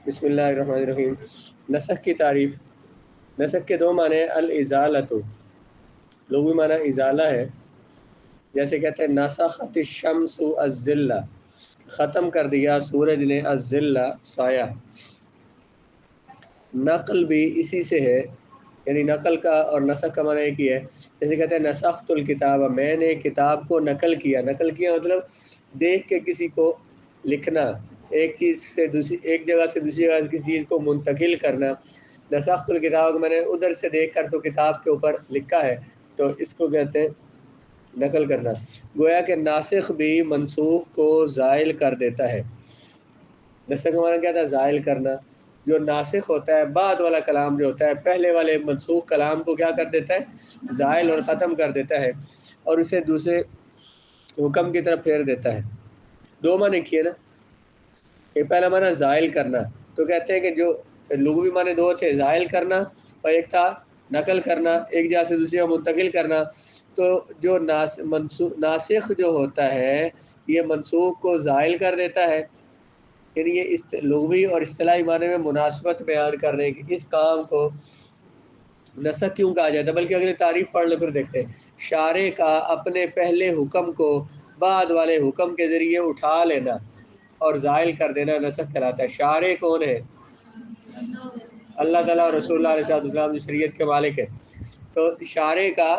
بسم اللہ الرحمن الرحیم۔ نسخ کی تعریف۔ نسخ کے دو معنی الازالۃ، لغوی معنی ازالہ ہے، جیسے کہتے ہیں نسخت الشمس الظل، ختم کر دیا سورج نے الظل سایہ۔ نقل بھی اسی سے ہے، یعنی نقل کا اور نسخ کا معنی ایک ہی ہے۔ جیسے کہتے ہیں نسخت الکتاب، میں نے کتاب کو نقل کیا۔ نقل کیا مطلب دیکھ کے کسی کو لکھنا، ایک چیز سے دوسری، ایک جگہ سے دوسری جگہ کسی چیز کو منتقل کرنا۔ نسخت الکتاب کو میں نے ادھر سے دیکھ کر تو کتاب کے اوپر لکھا ہے، تو اس کو کہتے ہیں نقل کرنا۔ گویا کہ ناسخ بھی منسوخ کو زائل کر دیتا ہے۔ نسخ کا معنی کیا تھا؟ زائل کرنا۔ جو ناسخ ہوتا ہے، بعد والا کلام جو ہوتا ہے، پہلے والے منسوخ کلام کو کیا کر دیتا ہے؟ زائل اور ختم کر دیتا ہے، اور اسے دوسرے حکم کی طرف پھیر دیتا ہے۔ دو معنی کیے نا، ایک پہلا معنی زائل کرنا، تو کہتے ہیں کہ جو لغوی معنی دو تھے، زائل کرنا اور ایک تھا نقل کرنا، ایک جگہ سے دوسری جگہ منتقل کرنا۔ تو جو ناسخ جو ہوتا ہے یہ منسوخ کو زائل کر دیتا ہے، یعنی یہ لغوی اور اصطلاحی معنی میں مناسبت بیان کرنے کی اس کام کو نسخ کیوں کہا جاتا ہے۔ بلکہ اگلی تعریف پڑھ لو پھر دیکھتے ہیں۔ شارع کا اپنے پہلے حکم کو بعد والے حکم کے ذریعے اٹھا لینا اور زائل کر دینا نسخ کہلاتا ہے۔ شارع کون ہے؟ اللہ تعالیٰ اور رسول اللہ علیہ وسلم جو شریعت کے مالک ہے۔ تو شارع کا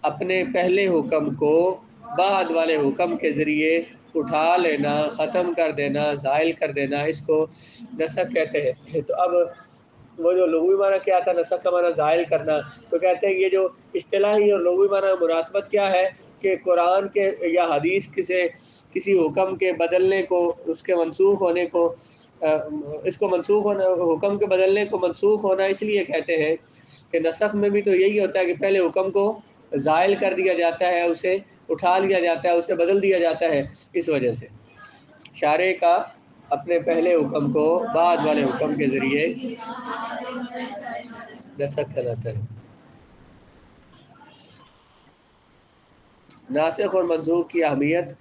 اپنے پہلے حکم کو بعد والے حکم کے ذریعے اٹھا لینا، ختم کر دینا، زائل کر دینا، اس کو نسخ کہتے ہیں۔ تو اب وہ جو لغوی معنی کیا تھا نسخ کا معنی زائل کرنا، تو کہتے ہیں یہ جو اصطلاحی اور لغوی معنی مناسبت کیا ہے کہ قرآن کے یا حدیث کسی حکم کے بدلنے کو، اس کے منسوخ ہونے کو، اس کو منسوخ ہونا، حکم کے بدلنے کو منسوخ ہونا اس لیے کہتے ہیں کہ نسخ میں بھی تو یہی ہوتا ہے کہ پہلے حکم کو زائل کر دیا جاتا ہے، اسے اٹھا لیا جاتا ہے، اسے بدل دیا جاتا ہے۔ اس وجہ سے شارع کا اپنے پہلے حکم کو بعد والے حکم کے ذریعے نسخ کہلاتا ہے۔ ناسخ اور منسوخ کی اہمیت،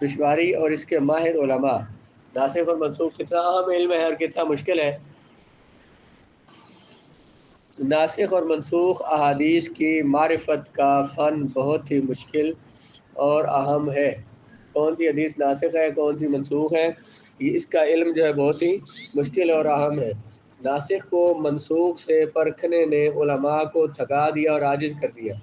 دشواری اور اس کے ماہر علماء۔ ناسخ اور منسوخ کتنا اہم علم ہے اور کتنا مشکل ہے۔ ناسخ اور منسوخ احادیث کی معرفت کا فن بہت ہی مشکل اور اہم ہے۔ کون سی حدیث ناسخ ہے، کون سی منسوخ ہے، یہ اس کا علم جو ہے بہت ہی مشکل اور اہم ہے۔ ناسخ کو منسوخ سے پرکھنے نے علماء کو تھکا دیا اور عاجز کر دیا۔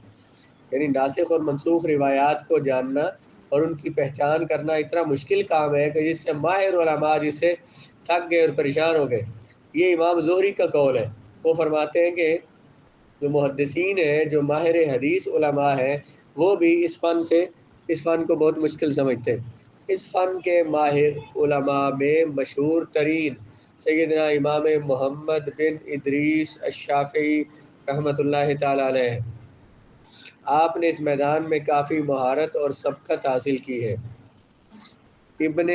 یعنی ناسخ اور منسوخ روایات کو جاننا اور ان کی پہچان کرنا اتنا مشکل کام ہے کہ جس سے ماہر علماء جس سے تھک گئے اور پریشان ہو گئے۔ یہ امام زہری کا قول ہے۔ وہ فرماتے ہیں کہ جو محدثین ہیں، جو ماہر حدیث علماء ہیں، وہ بھی اس فن کو بہت مشکل سمجھتے ہیں۔ اس فن کے ماہر علماء میں مشہور ترین سیدنا امام محمد بن ادریس الشافعی رحمۃ اللہ تعالی علیہ ہیں۔ آپ نے اس میدان میں کافی مہارت اور سبقت حاصل کی ہے۔ ابن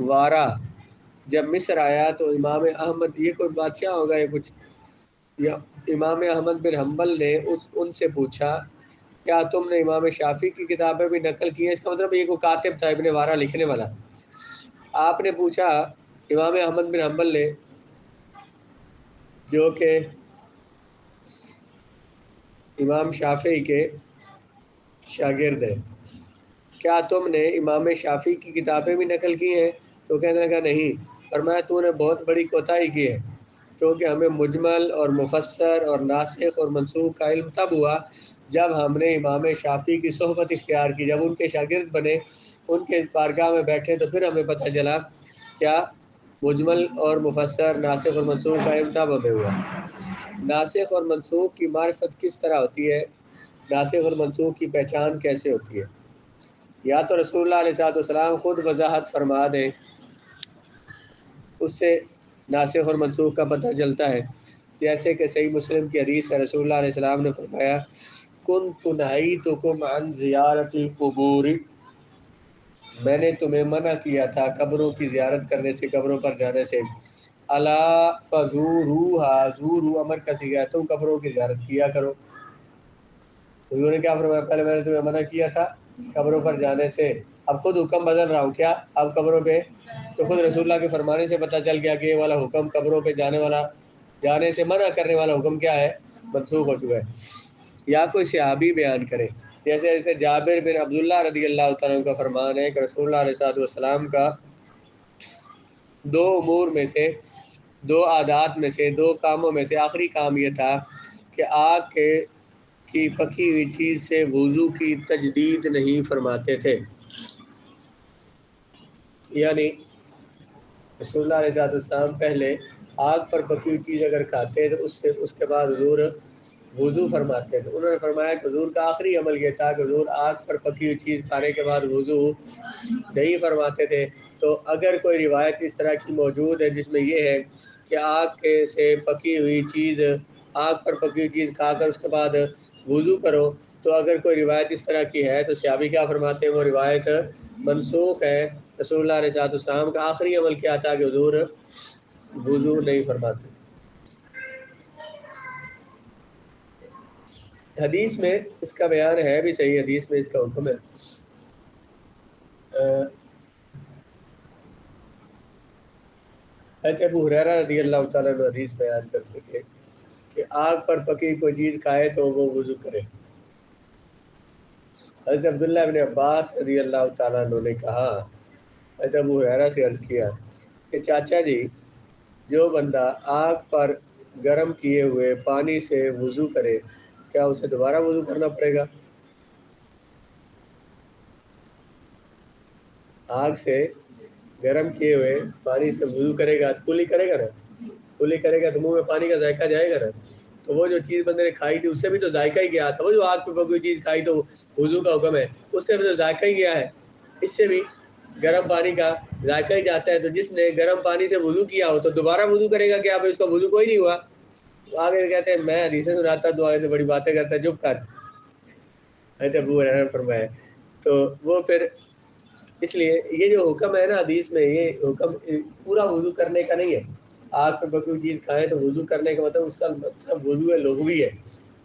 وارا جب مصر آیا تو امام احمد، یہ کوئی بادشاہ ہوگا یہ کچھ، یا امام احمد بن حنبل نے ان سے پوچھا کیا تم نے امام شافعی کی کتابیں بھی نقل کی ہیں؟ اس کا مطلب یہ کوئی کاتب تھا، ابن وارا لکھنے والا۔ آپ نے پوچھا امام احمد بن حنبل نے، جو کہ امام شافعی کے شاگرد ہیں، کیا تم نے امام شافعی کی کتابیں بھی نقل کی ہیں؟ تو کہنے لگا نہیں۔ فرمایا تو نے بہت بڑی کوتاہی کی ہے، کیونکہ ہمیں مجمل اور مفسر اور ناسخ اور منسوخ کا علم تب ہوا جب ہم نے امام شافعی کی صحبت اختیار کی، جب ان کے شاگرد بنے، ان کے بارگاہ میں بیٹھے، تو پھر ہمیں پتہ چلا کیا مجمل اور مفسر، ناسخ اور منسوخ کا علم تب ہمیں ہوا۔ ناسخ اور منسوخ کی معرفت کس طرح ہوتی ہے؟ ناسخ اور منسوخ کی پہچان کیسے ہوتی ہے؟ یا تو رسول اللہ علیہ والسلام خود وضاحت فرما دیں، اس سے ناسخ اور منسوخ کا پتہ چلتا ہے۔ جیسے کہ صحیح مسلم کی حدیث ہے، رسول اللہ علیہ السلام نے فرمایا کنت نہیتکم عن زیارت القبور، میں نے تمہیں منع کیا تھا قبروں کی زیارت کرنے سے، قبروں پر جانے سے۔ الا فزوروها، زوروا امر کا صیغہ ہے، تم قبروں کی زیارت کیا کرو۔ حضور نے کیا فرمایا؟ پہلے میں نے تمہیں منع کیا تھا قبروں پر جانے سے، اب خود حکم بدل رہا ہوں کیا اب قبروں پہ، تو خود رسول اللہ کے فرمانے سے پتہ چل گیا کہ یہ والا حکم قبروں پہ جانے سے منع کرنے والا حکم کیا ہے، منسوخ ہو چکا ہے۔ یا کوئی صحابی بیان کرے، جیسے جابر بن عبداللہ رضی اللہ تعالیٰ عنہ کا فرمان ہے کہ رسول اللہ علیہ والسلام کا دو امور میں سے، دو عادات میں سے، دو کاموں میں سے آخری کام یہ تھا کہ آگ کی پکی ہوئی چیز سے وضو کی تجدید نہیں فرماتے تھے۔ یعنی رسول اللہ علیہ والسلام پہلے آگ پر پکی ہوئی چیز اگر کھاتے تو اس کے بعد حضور وضو فرماتے تھے۔ انہوں نے فرمایا کہ حضور کا آخری عمل یہ تھا کہ حضور آگ پر پکی ہوئی چیز کھانے کے بعد وضو نہیں فرماتے تھے۔ تو اگر کوئی روایت اس طرح کی موجود ہے جس میں یہ ہے کہ آگ سے پکی ہوئی چیز، آگ پر پکی ہوئی چیز کھا کر اس کے بعد وضو کرو، تو اگر کوئی روایت اس طرح کی ہے تو صحابی کیا فرماتے ہیں، وہ روایت منسوخ ہے۔ رسول اللہ علیہ والسلام کا آخری عمل کیا تھا کہ حضور وضو نہیں فرماتے۔ حدیث میں اس کا بیان ہے بھی صحیح، حدیث میں اس کا حکم ہے۔ حضرت ابو ہریرہ رضی اللہ تعالیٰ عنہ حدیث بیان کرتے تھے کہ آگ پر پکی کوئی چیز کھائے تو وہ وضو کرے۔ حضرت عبداللہ بن عباس رضی اللہ تعالیٰ عنہ نے کہا، حضرت ابو ہریرہ سے عرض کیا کہ چاچا جی، جو بندہ آگ پر گرم کیے ہوئے پانی سے وضو کرے کیا اسے دوبارہ وضو کرنا پڑے گا؟ آگ سے گرم کیے ہوئے پانی سے وضو کرے گا تو کلی کرے گا نا، کلی کرے گا تو منہ میں پانی کا ذائقہ جائے گا نا۔ تو وہ جو چیز بندے نے کھائی تھی اس سے بھی تو ذائقہ ہی گیا تھا، وہ جو آگ پہ پکی ہوئی چیز کھائی تو وضو کا حکم ہے، اس سے بھی تو ذائقہ ہی گیا ہے، اس سے بھی گرم پانی کا ذائقہ ہی جاتا ہے۔ تو جس نے گرم پانی سے وضو کیا ہو تو دوبارہ وضو کرے گا کیا؟ اس کا وضو کوئی نہیں ہوا۔ تو آگے کہتے ہیں میں حدیثیں سناتا تو آگے سے بڑی باتیں کرتا ہے، چپ کر، حضرت ابو ہریرہ نے فرمایا۔ تو وہ پھر اس لیے یہ جو حکم ہے نا حدیث میں، یہ حکم پورا وضو کرنے کا نہیں ہے۔ آگ پہ پکی ہوئی چیز کھائیں تو وضو کرنے کا مطلب اس کا مطلب وضو لغوی ہے،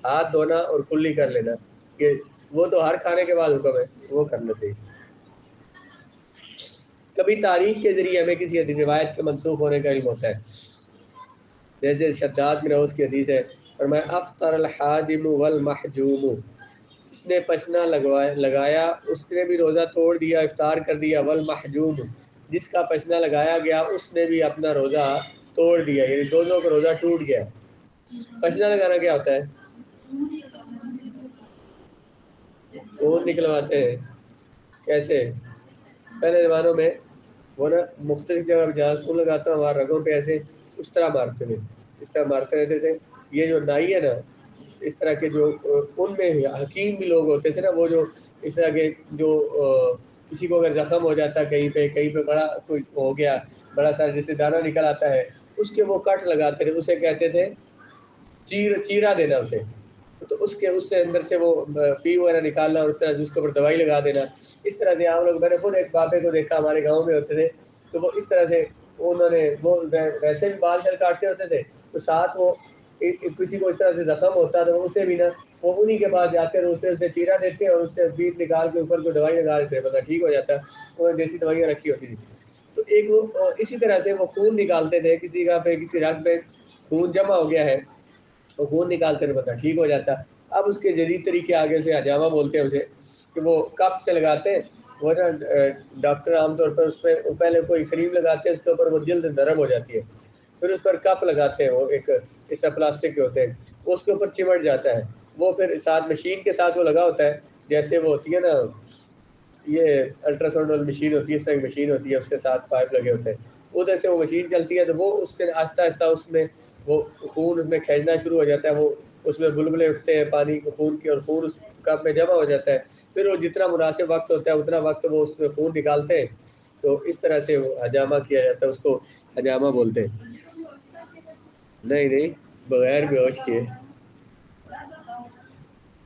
ہاتھ دھونا اور کلی کر لینا، کہ وہ تو ہر کھانے کے بعد حکم ہے، وہ کرنا چاہیے۔ کبھی تاریخ کے ذریعے ہمیں کسی روایت کے منسوخ ہونے کا علم ہوتا ہے، جیسے شداد بن اوس کی حدیث ہے، فرمایا افطر الحاجم والمحجوم، جس نے پشنا لگایا اس نے بھی روزہ توڑ دیا، افطار کر دیا، والمحجوم، جس کا پشنا لگایا گیا اس نے بھی اپنا روزہ توڑ دیا، یعنی دونوں کا روزہ ٹوٹ گیا۔ پشنا لگانا کیا ہوتا ہے؟ خون نکلواتے ہیں، کیسے؟ پہلے زمانوں میں وہ نا مختلف جگہ پہ جہاں خون لگاتا ہوں وہاں رگوں پہ ایسے اس طرح مارتے تھے، اس طرح مارتے رہتے تھے۔ یہ جو نائی ہے نا، اس طرح کے جو ان میں حکیم بھی لوگ ہوتے تھے نا، وہ جو اس طرح کے جو کسی کو اگر زخم ہو جاتا کہیں پہ بڑا کوئی ہو گیا، بڑا سا جیسے دانہ نکل آتا ہے، اس کے وہ کٹ لگاتے تھے، اسے کہتے تھے چیرا دینا اسے، تو اس سے اندر سے وہ پی وغیرہ نکالنا اور اس طرح سے اس کے اوپر دوائی لگا دینا۔ اس طرح سے ہم لوگ، میں نے خود ایک بابے کو دیکھا ہمارے گاؤں میں ہوتے تھے، تو وہ اس طرح سے انہوں نے وہ ویسے بھی بال کاٹتے ہوتے تھے، تو ساتھ وہ کسی کو اس طرح سے زخم ہوتا تو اسے بھی نا وہ انہی کے پاس جاتے ہیں، اسے چیرا دیتے ہیں اور اس سے بیٹ نکال کے اوپر کو دوائی لگا دیتے ہیں، پتہ ٹھیک ہو جاتا ہے۔ انہوں نے دیسی دوائیاں رکھی ہوتی تھی، تو ایک وہ اسی طرح سے وہ خون نکالتے تھے، کسی کا پہ کسی رگ پہ خون جمع ہو گیا ہے، وہ خون نکالتے ہیں، پتہ ٹھیک ہو جاتا۔ اب اس کے جدید طریقے آگے سے حجامہ بولتے ہیں اسے، کہ وہ کپ سے لگاتے ہیں، وہ نا ڈاکٹر عام طور پر اس پہ پہلے کوئی کریم لگاتے ہیں، اس کے اوپر وہ جلد نرم ہو جاتی ہے، پھر اس پر کپ لگاتے ہیں، وہ ایک اس طرح پلاسٹک کے ہوتے ہیں، وہ اس کے اوپر چمٹ جاتا ہے، وہ پھر ساتھ مشین کے ساتھ وہ لگا ہوتا ہے، جیسے وہ ہوتی ہے نا یہ الٹرا ساؤنڈ والی مشین ہوتی ہے، اس طرح کی مشین ہوتی ہے، اس کے ساتھ پائپ لگے ہوتے ہیں، ادھر سے وہ مشین چلتی ہے تو وہ اس سے آہستہ آہستہ اس میں وہ خون اس میں کھینچنا شروع ہو جاتا ہے، وہ اس میں بلبلے اٹھتے ہیں پانی خون کے، اور خون اس کپ میں جمع ہو جاتا ہے، پھر وہ جتنا مناسب وقت ہوتا ہے اتنا وقت وہ اس میں خون نکالتے ہیں، تو اس طرح سے وہ حجامہ کیا جاتا ہے، اس کو حجامہ بولتے ہیں۔ نہیں بغیر بے ہوش کیے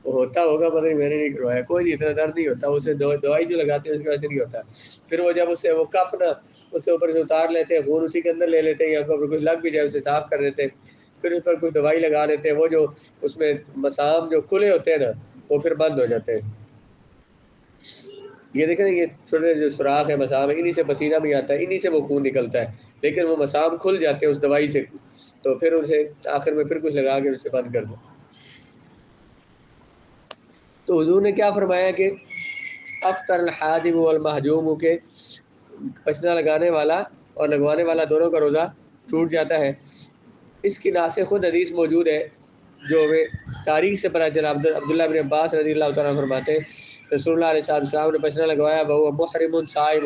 ہوتا ہوگا، پتہ نہیں، میں نے نہیں کروایا، کوئی نہیں، اتنا درد نہیں ہوتا، اسے دوائی جو لگاتے ہیں اس کی وجہ سے نہیں ہوتا۔ پھر وہ جب اسے وہ کپ نا اس سے اوپر سے اتار لیتے ہیں، خون اسی کے اندر لے لیتے ہیں، یا کچھ لگ بھی جائے اسے صاف کر دیتے ہیں، پھر اس پر کوئی دوائی لگا دیتے ہیں، وہ جو اس میں مسام جو کھلے ہوتے ہیں نا وہ پھر بند ہو جاتے ہیں۔ یہ دیکھیں یہ چھوٹے جو سوراخ ہے مسام ہے، انہی سے پسینہ بھی آتا ہے، انہی سے وہ خون نکلتا ہے، لیکن وہ مسام کھل جاتے ہیں اس دوائی سے، تو پھر اسے آخر میں پھر کچھ لگا کے اسے بند کر دو۔ تو حضور نے کیا فرمایا کہ افطر الحاجب والمحجوم، کے پسینہ لگانے والا اور لگوانے والا دونوں کا روزہ ٹوٹ جاتا ہے۔ اس کی ناسخ خود حدیث موجود ہے جو ہمیں تاریخ سے پتہ چلا۔ عبداللہ بن عباس رضی اللہ تعالیٰ عنہ فرماتے ہیں رسول اللہ علیہ السلام نے پسینہ لگوایا، وہ محرم صائم،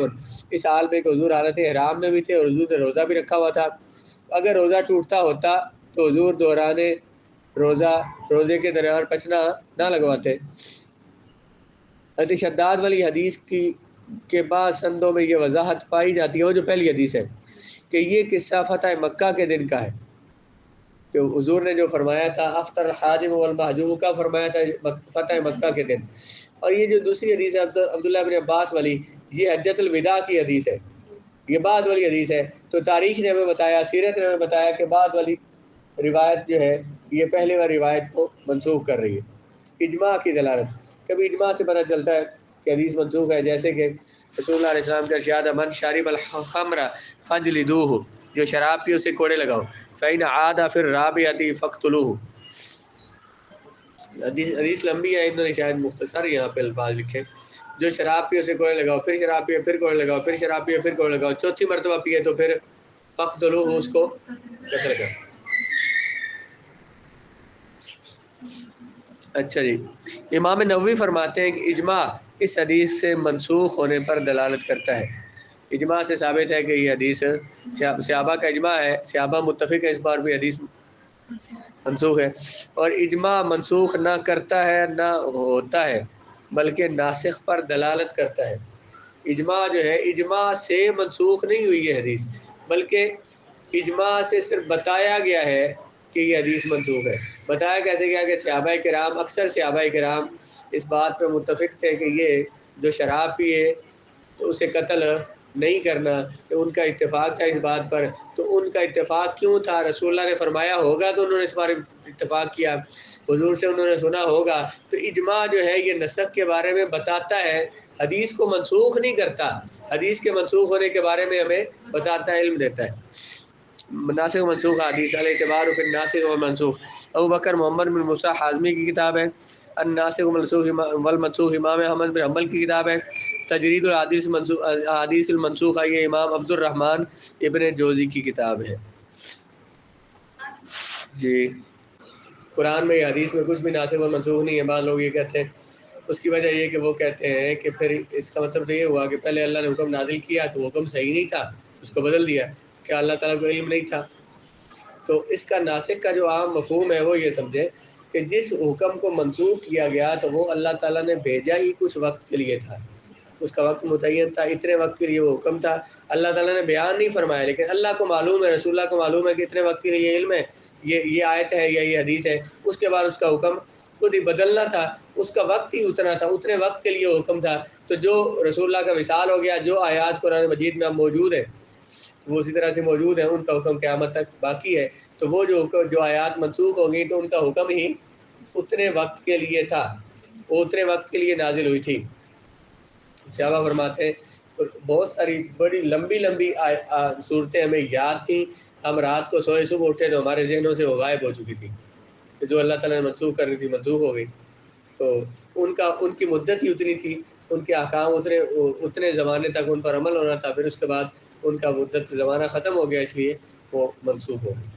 اس حال میں کہ حضور حالت احرام میں بھی تھے اور حضور نے روزہ بھی رکھا ہوا تھا۔ اگر روزہ ٹوٹتا ہوتا تو حضور دوران روزے کے درمیان پسینہ نہ لگواتے۔ حدیث شداد والی حدیث کے بعد سندوں میں یہ وضاحت پائی جاتی ہے، وہ جو پہلی حدیث ہے کہ یہ قصہ فتح مکہ کے دن کا ہے، کہ حضور نے جو فرمایا تھا افطر الحاجم والمحجوم کا فرمایا تھا فتح مکہ کے دن۔ اور یہ جو دوسری حدیث ہے عبداللہ بن عباس والی، یہ حجۃ الوداع کی حدیث ہے، یہ بعد والی حدیث ہے۔ تو تاریخ نے ہمیں بتایا، سیرت نے ہمیں بتایا کہ بعد والی روایت جو ہے یہ پہلے والی روایت کو منسوخ کر رہی ہے۔ اجماع کی دلالت، کبھی اجماع سے پتہ چلتا ہے کہ حدیث منسوخ ہے، جیسے کہ رسول اللہ علیہ السلام کا ارشاد ہے من شارب الخمر فجلدوہ، جو شراب پی اسے کوڑے لگاؤ، فإن عاد فی الرابعۃ فاقتلوہ۔ حدیث لمبی ہے، انہوں نے شاید مختصر یہاں پہ الفاظ لکھے، جو شراب پیے اسے کوڑے لگاؤ، پھر شراب پیے پھر کوڑے لگاؤ، پھر شراب پیے پھر کوڑے لگاؤ، چوتھی مرتبہ پیے تو پھر فقتلوہ، اس کو قتل کر۔ اچھا جی، امام نووی فرماتے ہیں کہ اجماع اس حدیث سے منسوخ ہونے پر دلالت کرتا ہے۔ اجماع سے ثابت ہے کہ یہ حدیث صحابہ کا اجماع ہے، صحابہ متفق ہے اس بار بھی حدیث منسوخ ہے۔ اور اجماع منسوخ نہ کرتا ہے نہ ہوتا ہے، بلکہ ناسخ پر دلالت کرتا ہے۔ اجماع جو ہے، اجماع سے منسوخ نہیں ہوئی یہ حدیث، بلکہ اجماع سے صرف بتایا گیا ہے کہ یہ حدیث منسوخ ہے۔ بتایا کیسے گیا کہ صحابہ کرام، اکثر صحابہ کرام اس بات پہ متفق تھے کہ یہ جو شراب پیے تو اسے قتل نہیں کرنا، کہ ان کا اتفاق تھا اس بات پر۔ تو ان کا اتفاق کیوں تھا؟ رسول اللہ نے فرمایا ہوگا تو انہوں نے اس بارے میں اتفاق کیا، حضور سے انہوں نے سنا ہوگا۔ تو اجماع جو ہے یہ نسخ کے بارے میں بتاتا ہے، حدیث کو منسوخ نہیں کرتا، حدیث کے منسوخ ہونے کے بارے میں ہمیں بتاتا ہے، علم دیتا ہے۔ ناسخ و منسوخ حدیث الاعتبار فی الناسخ و منسوخ، ابو بکر محمد بن موسیٰ حازمی کی کتاب ہے الناسخ والمنسوخ، امام احمد بن حنبل کی کتاب ہے تجرید الحدیث المنسوخہ، یہ امام عبد الرحمن ابن جوزی کی کتاب ہے۔ جی، قرآن میں یا حدیث میں کچھ بھی ناسخ اور منسوخ نہیں ہے، بعض لوگ یہ کہتے ہیں۔ اس کی وجہ یہ کہ وہ کہتے ہیں کہ پھر اس کا مطلب تو یہ ہوا کہ پہلے اللہ نے حکم نازل کیا تو وہ حکم صحیح نہیں تھا، اس کو بدل دیا، کیا اللہ تعالیٰ کو علم نہیں تھا؟ تو اس کا ناسخ کا جو عام مفہوم ہے وہ یہ سمجھے کہ جس حکم کو منسوخ کیا گیا تو وہ اللہ تعالیٰ نے بھیجا ہی کچھ وقت کے لیے تھا، اس کا وقت متعین تھا، اتنے وقت کے لیے وہ حکم تھا، اللہ تعالیٰ نے بیان نہیں فرمایا، لیکن اللہ کو معلوم ہے، رسول اللہ کو معلوم ہے کہ اتنے وقت کے لیے یہ علم ہے، یہ آیت ہے یا یہ حدیث ہے، اس کے بعد اس کا حکم خود ہی بدلنا تھا، اس کا وقت ہی اتنا تھا، اتنے وقت کے لیے وہ حکم تھا۔ تو جو رسول اللہ کا وصال ہو گیا، جو آیات قرآن مجید میں اب موجود ہیں وہ اسی طرح سے موجود ہیں، ان کا حکم قیامت تک باقی ہے۔ تو وہ جو آیات منسوخ ہو گئی تو ان کا حکم ہی اتنے وقت کے لیے تھا، وہ اتنے وقت کے لیے نازل ہوئی تھی۔ صحابہ فرماتے ہیں بہت ساری بڑی لمبی صورتیں ہمیں یاد تھیں، ہم رات کو سوئے صبح اٹھے تو ہمارے ذہنوں سے وہ غائب ہو چکی تھی، کہ جو اللہ تعالیٰ نے منسوخ کرنی تھی منسوخ ہو گئی۔ تو ان کی مدت ہی اتنی تھی، ان کے احکام اتنے زمانے تک ان پر عمل ہونا تھا، پھر اس کے بعد ان کا مدت زمانہ ختم ہو گیا، اس لیے وہ منسوخ ہو گئی۔